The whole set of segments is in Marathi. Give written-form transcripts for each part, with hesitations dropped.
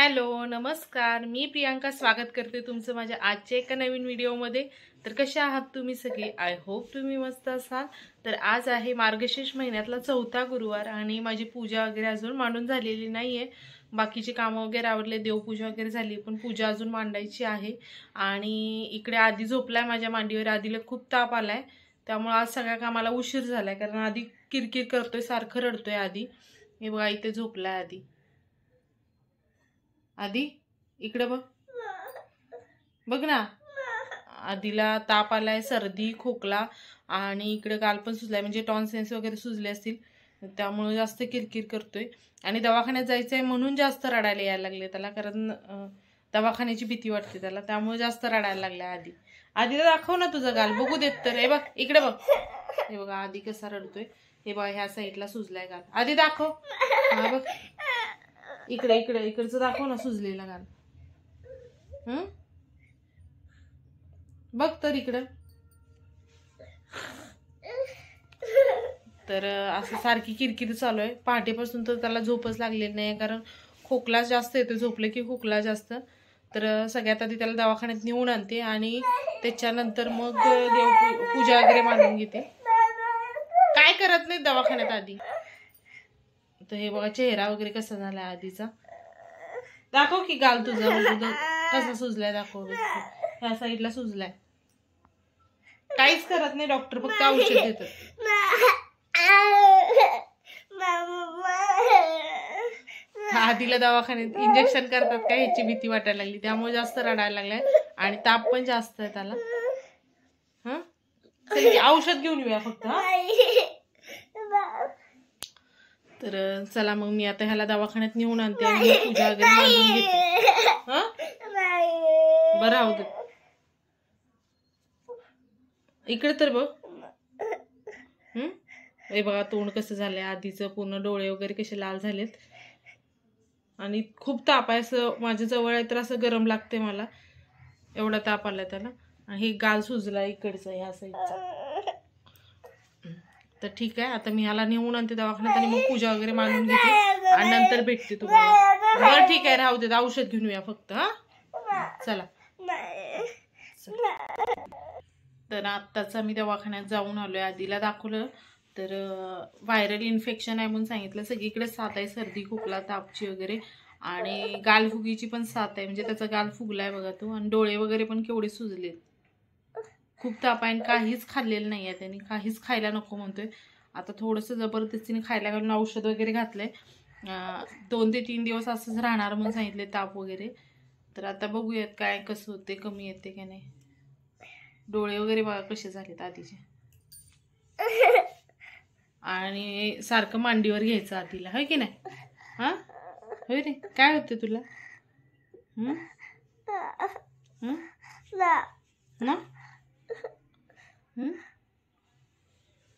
हॅलो नमस्कार, मी प्रियांका स्वागत करते तुमचं माझ्या आजच्या एका नवीन व्हिडिओमध्ये। तर कशा आहात तुम्ही सगळे? आय होप तुम्ही मस्त असाल। तर आज आहे मार्गशीर्ष महिन्यातला चौथा गुरुवार आणि माझी पूजा वगैरे अजून मांडून झालेली नाहीये। बाकीची कामं वगैरे आवरले, देवपूजा वगैरे झाली, पण पूजा अजून मांडायची आहे। आणि इकडे आधी झोपलाय माझ्या मांडीवर। आधीला खूप ताप आलाय, त्यामुळे आज सगळ्या कामाला उशीर झालाय, कारण आधी किरकिर करतोय, सारखं रडतोय। आधी हे बघा इथे झोपलाय। आधी इकडे बघ, बघ ना। आधीला ताप आलाय, सर्दी खोकला आणि इकडे गाल पण सुजलाय, म्हणजे टॉन्सिल्स वगैरे सुजले असतील, त्यामुळे जास्त किरकिर करतोय। आणि दवाखान्यात जायचंय म्हणून जास्त रडायला यायला लागले त्याला, कारण दवाखान्याची भीती वाटते त्याला, त्यामुळे जास्त रडायला लागलाय। आधीला दाखव ना तुझा गाल, बघू देत तर। हे बघ इकडे बघ, हे बघा आधी कसा रडतोय। हे बघा ह्या साईडला सुजलाय गाल, आधी दाखव। हा बघ इकडे इकडे इकडचं दाखव ना सुजलेला गाल। बघ तर इकडं। तर असं सारखी किरकिर चालू आहे पहाटेपासून। तर त्याला झोपच लागलेली नाही, कारण खोकला जास्त येतो, झोपले की खोकला जास्त। तर सगळ्यात आधी त्याला दवाखान्यात नेऊन आणते आणि त्याच्यानंतर मग पूजा वगैरे मांडून घेते। काय करत नाही दवाखान्यात आधी। तर हे बघा चेहरा वगैरे कसा झाला आधीचा, दाखव की गाल तुझा कसा सुजलाय, दाखव। ह्या साईडला सुजलाय, काहीच करत नाही डॉक्टर, फक्त औषध देतात। आधीला दवाखान्यात इंजेक्शन करतात का ह्याची भीती वाटायला लागली, त्यामुळे जास्त रडायला लागलाय आणि ताप पण जास्त आहे त्याला। औषध घेऊन येऊया फक्त। तर चला मग मी आता ह्याला दवाखान्यात नेऊन आणते आणि पूजा वगैरे मांडून घेते। बरं राहू दे, इकडे तर बघ। हे बघा तोंड कसं झालंय आधीचं, पूर्ण डोळे वगैरे कसे लाल झालेत आणि खूप ताप आहे। असं माझ्या जवळ आहे तर असं गरम लागते मला, एवढा ताप आलाय त्याला। आणि हे गाल सुजला इकडचं, ह्या साईडचा। तर ठीक आहे, आता मी ह्याला नेऊन आणते दवाखान्यात आणि मग पूजा वगैरे मांडून घेते आणि नंतर भेटते तुम्हाला। बरं ठीक आहे, राहू देत, औषध घेऊन या फक्त। चला। तर आत्ताच मी दवाखान्यात जाऊन आलोय, आधीला दाखवलं। तर व्हायरल इन्फेक्शन आहे म्हणून सांगितलं। सगळीकडे साथ आहे, सर्दी खोकला तापची वगैरे, आणि गालफुगीची पण साथ आहे, म्हणजे त्याचा गाल फुगलाय बघा तो। आणि डोळे वगैरे पण केवढे सुजलेत, खूप ताप आहे। काहीच खाल्लेलं नाही आहे त्याने, काहीच खायला नको म्हणतोय। आता थोडंसं जबरदस्तीने खायला घालून औषध वगैरे घातलंय। 2 ते 3 दिवस असंच राहणार म्हणून सांगितले, ताप वगैरे। तर आता बघूयात काय कसं होते, कमी येते की नाही। डोळे वगैरे बघा कसे झालेत आधीचे। आणि सारखं मांडीवर घ्यायचं आधीला, होय की नाही? होय रे, काय होते तुला?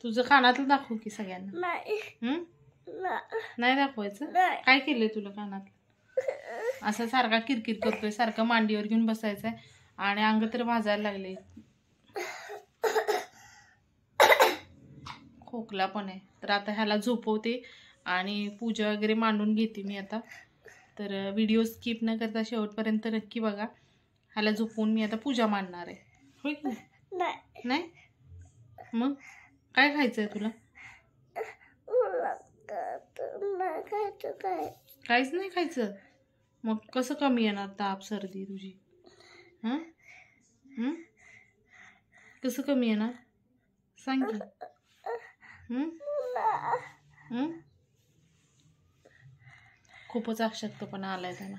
तुझं कानातलं दाखव की सगळ्यांना। नाही दाखवायचं? काय केलंय तुला कानातलं? असं सारखा किरकिर करतोय, सारखं मांडीवर घेऊन बसायचंय आणि अंग तर भाजायला लागले, खोकला पण आहे। तर आता ह्याला झोपवते आणि पूजा वगैरे मांडून घेते मी आता। तर व्हिडिओ स्किप न करता शेवटपर्यंत नक्की बघा। ह्याला झोपवून मी आता पूजा मांडणार आहे, होय की नाही? मग काय खायचंय तुला? काहीच नाही खायचं? मग कसं कमी येणार ताप सर्दी तुझी? कसं कमी येणार सांग की? खूपच अशक्तपणा आलाय त्याला,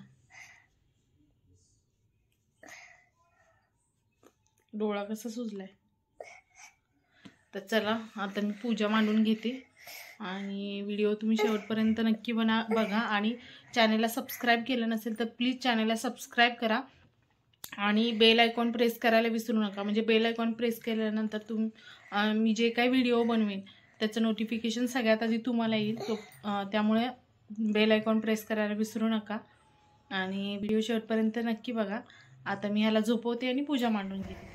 डोळा कसा सुजलाय। तर चला आता मी पूजा मांडून घेते आणि व्हिडिओ तुम्ही शेवटपर्यंत नक्की बघा। आणि चॅनलला सबस्क्राईब केलं नसेल तर प्लीज चॅनलला सबस्क्राईब करा आणि बेल आयकॉन प्रेस करायला विसरू नका, म्हणजे बेल आयकॉन प्रेस केल्यानंतर मी जे काही व्हिडिओ बनवेन त्याचं नोटिफिकेशन सगळ्यात आधी तुम्हाला येईल। त्यामुळे बेल आयकॉन प्रेस करायला विसरू नका आणि व्हिडिओ शेवटपर्यंत नक्की बघा। आता मी ह्याला झोपवते आणि पूजा मांडून घेते।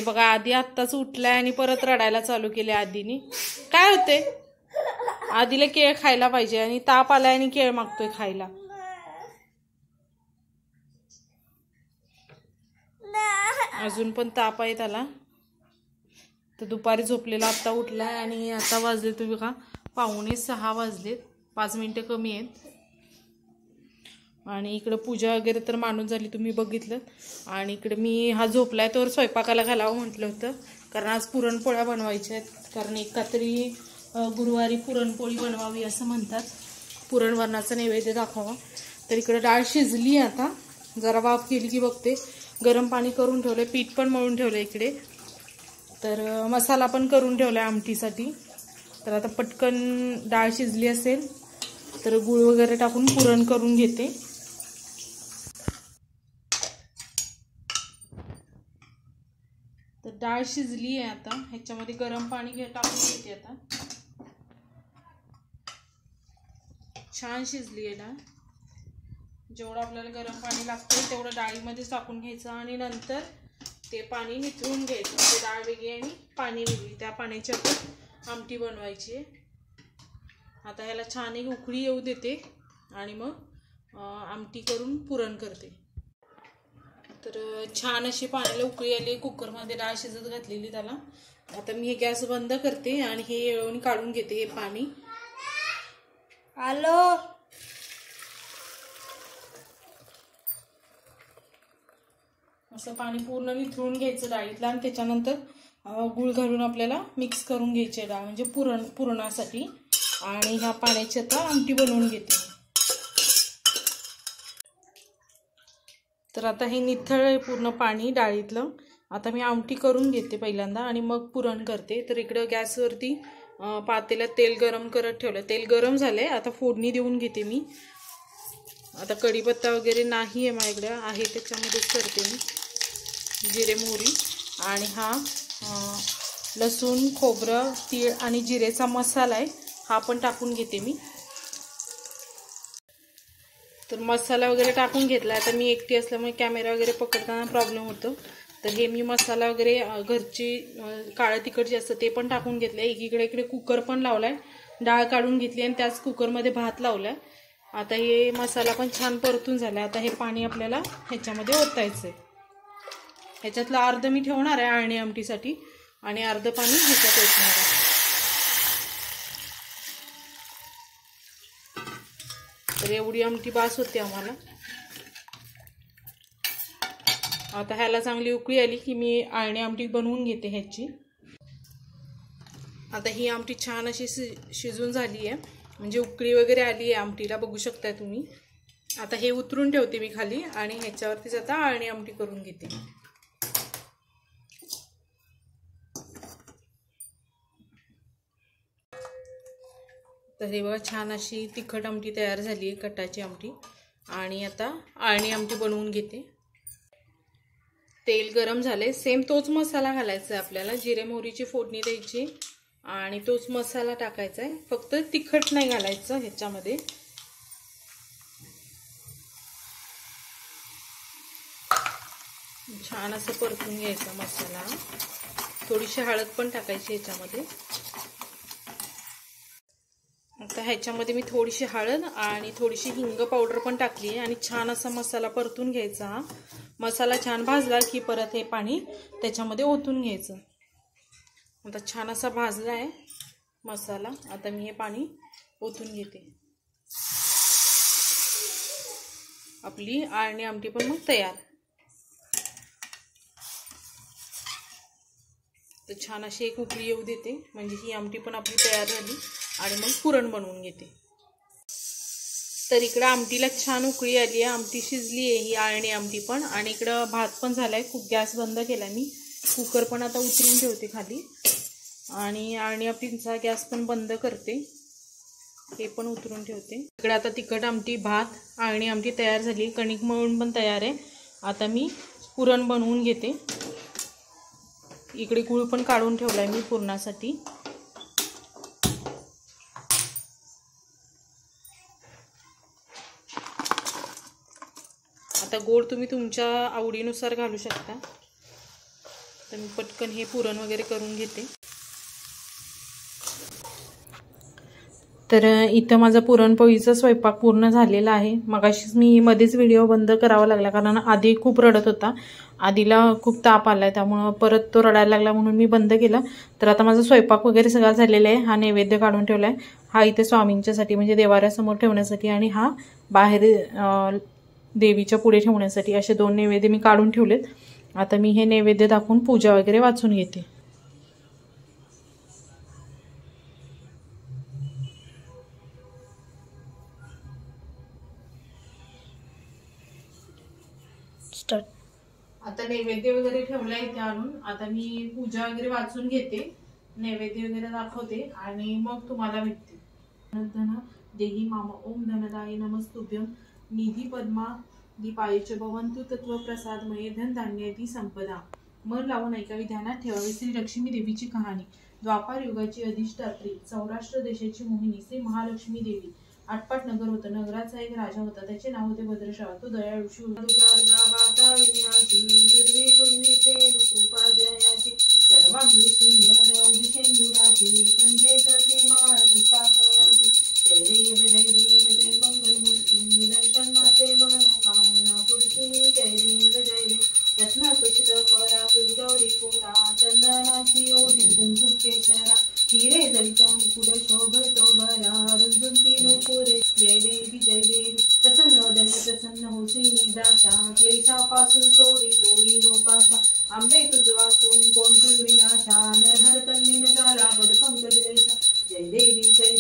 बघा आधी आत्ताच उठलाय आणि परत रडायला चालू केले आधीने. काय होते? आधीला केळ खायला पाहिजे आणि ताप आलाय आणि केळ मागतोय खायला. अजून पण ताप आहे त्याला. तर दुपारी झोपलेला आत्ता उठलाय आणि आता वाजले तुम्ही बघा 5:45 वाजलेत. 5 मिनिटं कमी आहेत. आणि इकडं पूजा वगैरे तर मांडून झाली तुम्ही बघितलं. आणि इकडे मी हा झोपलाय तर स्वयंपाकाला घालावं म्हटलं होतं कारण आज पुरणपोळ्या बनवायच्या आहेत. कारण एकातरी गुरुवारी पुरणपोळी बनवावी असं म्हणतात. पुरणवरणाचा नैवेद्य दाखवावा. तर इकडे डाळ शिजली आता. जरा वाफ केली की बघते. गरम पाणी करून ठेवलंय. पीठ पण मळून ठेवलंय इकडे. तर मसाला पण करून ठेवलाय आमटीसाठी. तर आता पटकन डाळ शिजली असेल तर गूळ वगैरे टाकून पुरण करून घेते. तर डाळ शिजली आहे आता. ह्याच्यामध्ये गरम पाणी टाकून घेते आता. छान शिजली आहे डाळ. जेवढं आपल्याला गरम पाणी लागतं तेवढं डाळीमध्ये टाकून घ्यायचं आणि नंतर ते पाणी निथळून घ्यायचं. म्हणजे डाळ वेगळी आणि पाणी वेगळी. त्या पाण्याच्यात आमटी बनवायची आहे. आता ह्याला छान एक उकळी येऊ देते आणि मग आमटी करून पुरण करते. तर छान अशी पाण्याला उकळी आली. कुकरमध्ये डाळ शिजत घातलेली त्याला. आता मी हे गॅस बंद करते आणि हे येळवून काढून घेते हे पाणी. हॅलो असं पाणी पूर्ण निथळून घ्यायचं डाळीतलं आणि त्याच्यानंतर गूळ घालून आपल्याला मिक्स करून घ्यायचे डाळ म्हणजे पुरणासाठी. आणि ह्या पाण्याची आता आमटी बनवून घेते. तर आता हे निथळ आहे पूर्ण पाणी डाळीतलं. आता मी आमटी करून घेते पहिल्यांदा आणि मग पुरण करते. तर इकडं गॅसवरती पातेल्यात तेल गरम करत ठेवलं. तेल गरम झालंय. आता फोडणी देऊन घेते मी. आता कढीपत्ता वगैरे नाही आहे माझ्याकडे. आहे त्याच्यामध्येच करते मी. जिरे मोहरी आणि हा लसूण खोबरं तीळ आणि जिरेचा मसाला आहे. हा पण टाकून घेते मी. तर मसाला वगैरे टाकून घेतला. आता मी एकटी असल्यामुळे कॅमेरा वगैरे पकडताना प्रॉब्लेम होतो. तर हे मी मसाला वगैरे घरची काळं तिखट जे असतं ते पण टाकून घेतलं. इकडे कुकर पण लावलाय. डाळ काढून घेतली आणि त्याच कुकरमध्ये भात लावलाय. आता हे मसाला पण छान परतून झाला. आता हे पाणी आपल्याला ह्याच्यामध्ये ओतायचं आहे. ह्याच्यातलं अर्ध मी ठेवणार आहे आळणी आमटीसाठी आणि अर्ध पाणी ह्याच्यात ओतणार आहे. तर एवढी आमटी बास होते आम्हाला. आता ह्याला चांगली उकळी आली की मी आळणी आमटी बनवून घेते ह्याची. आता ही आमटी छान अशी शिजून झाली आहे. म्हणजे उकळी वगैरे आली आहे आमटीला बघू शकताय तुम्ही. आता हे उतरून ठेवते मी खाली आणि ह्याच्यावरतीच आता आळणी आमटी करून घेते. तर हे बघा छान अशी तिखट आमटी तयार झाली आहे. कटाची आमटी. आणि आता आळणी आमटी बनवून घेते. तेल गरम झाले. सेम तोच मसाला घालायचा आहे आपल्याला. जिरे मोहरीची फोडणी द्यायची आणि तोच मसाला टाकायचा आहे. फक्त तिखट नाही घालायचं ह्याच्यामध्ये. छान असं परतून घ्यायचा मसाला. थोडीशी हळद पण टाकायची ह्याच्यामध्ये. आता ह्याच्यामध्ये मी थोडीशी हळद आणि थोडीशी हिंग पावडर पण टाकली आहे आणि छान असा मसाला परतून घ्यायचा. हा मसाला छान भाजला की परत हे पाणी त्याच्यामध्ये ओतून घ्यायचं. आता छान असा भाजला आहे मसाला. आता मी हे पाणी ओतून घेते. आपली आळणी आमटी पण मग तयार. तर छान अशी एक उकळी येऊ देते म्हणजे ही आमटी पण आपली तयार झाली आणि मग पुरण बनवून घेते. तर इकडं आमटीला छान उकळी आली आहे. आमटी शिजली आहे ही आळणी आमटी पण. आणि इकडं भात पण झालाय. गॅस बंद केला मी. कुकर पण आता उतरून ठेवते खाली आणि आळणी आमटीचा गॅस पण बंद करते. हे पण उतरून ठेवते. इकडे आता तिखट आमटी भात आळणी आमटी तयार झाली. कणिक मळून पण तयार आहे. आता मी पुरण बनवून घेते. इकडे गूळ पण काढून ठेवलाय मी पुरणासाठी. आता गोड तुम्ही तुमच्या आवडीनुसार घालू शकता. तर मी पटकन हे पुरण वगैरे करून घेते. तर इथं माझा पुरणपोळीचा स्वयंपाक पूर्ण झालेला आहे. मगाशीच मी मध्येच व्हिडिओ बंद करावा लागला कारण आधी खूप रडत होता. आधीला खूप ताप आलाय त्यामुळं परत तो रडायला लागला म्हणून मी बंद केला. तर आता माझा स्वयंपाक वगैरे सगळा झालेला आहे. हा नैवेद्य काढून ठेवला आहे. हा इथे स्वामींच्यासाठी म्हणजे देवाऱ्यासमोर ठेवण्यासाठी आणि हा बाहेर देवीच्या पुढे ठेवण्यासाठी असे 2 नैवेद्य मी काढून ठेवलेत. आता मी हे नैवेद्य दाखवून पूजा वगैरे वाचून घेते. आता नैवेद्य वगैरे ठेवला इथे आणून आता मी पूजा वगैरे वाचून घेते, नैवेद्य वगैरे दाखवते आणि मग तुम्हाला भेटते. धन देही मामा ओम धनदाय नमस्तुभ्यं निधी पद्मा दीपायच भवंतु तत्व प्रसादमये धन धान्यादी संपदा. मन लावून ऐकावी, ध्यानात ठेवावी श्री लक्ष्मी देवीची कहाणी. द्वापार युगाची अधिष्ठात्री, सौराष्ट्र देशाची मोहिनी श्री महालक्ष्मी देवी. 8 नगर होतं. नगराचा एक राजा होता. त्याचे नाव होते भद्रश्रावा. तो दयाळू चंदनाची ओढी कुंकुम केशरा हिरे जलता मुकुट शोभतो भरा रुंदी नुपुरे. जय देवी प्रसन्न दंड प्रसन्न होसी निदाशा क्लेशापासून सोडी तोडी गोपाशा. आंबे तुझ वाचून कोण तू विनाशा नरहर तल्लीन झाला पद पंकज रेषा. जय देवी जय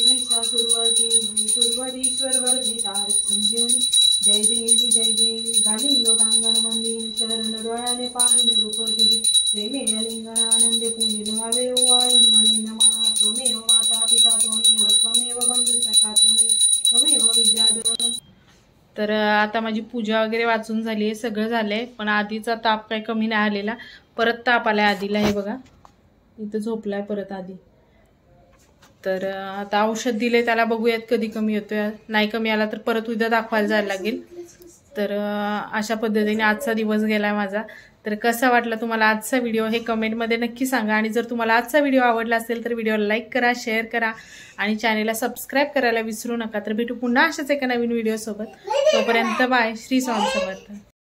महिषासुरवधीश्वर वर्धे तारक संजीवनी. जय देवी गालिंग प्रांगण मंदिर शरण डोळ्याने पाहिन रूप तुझे. प्रेमे अलिंगण आनंदे पूजिन भावे ओवाळी मने नमा. त्वमेव माता पिता त्वमेव बंधू सखा त्वमेव विद्याधर. तर आता माझी पूजा वगैरे वाचून झाली आहे, सगळं झालंय. पण आधीचा ताप काही कमी नाही आलेला, परत ताप आलाय आधीला. हे बघा इथं झोपलाय परत आधी. तर आता औषध दिले त्याला, बघूयात कधी कमी होतोय. नाही कमी आला तर परत उद्या दाखवायला जायला लागेल. तर अशा पद्धतीने आजचा दिवस गेलाय माझा. तर कसा वाटला तुम्हाला आजचा व्हिडिओ हे कमेंटमध्ये नक्की सांगा. आणि जर तुम्हाला आजचा व्हिडिओ आवडला असेल तर व्हिडिओला लाईक करा, शेअर करा आणि चॅनेलला सबस्क्राईब करायला विसरू नका. तर भेटू पुन्हा अशाच एका नवीन व्हिडिओसोबत. तोपर्यंत बाय. श्री स्वामी समर्थ.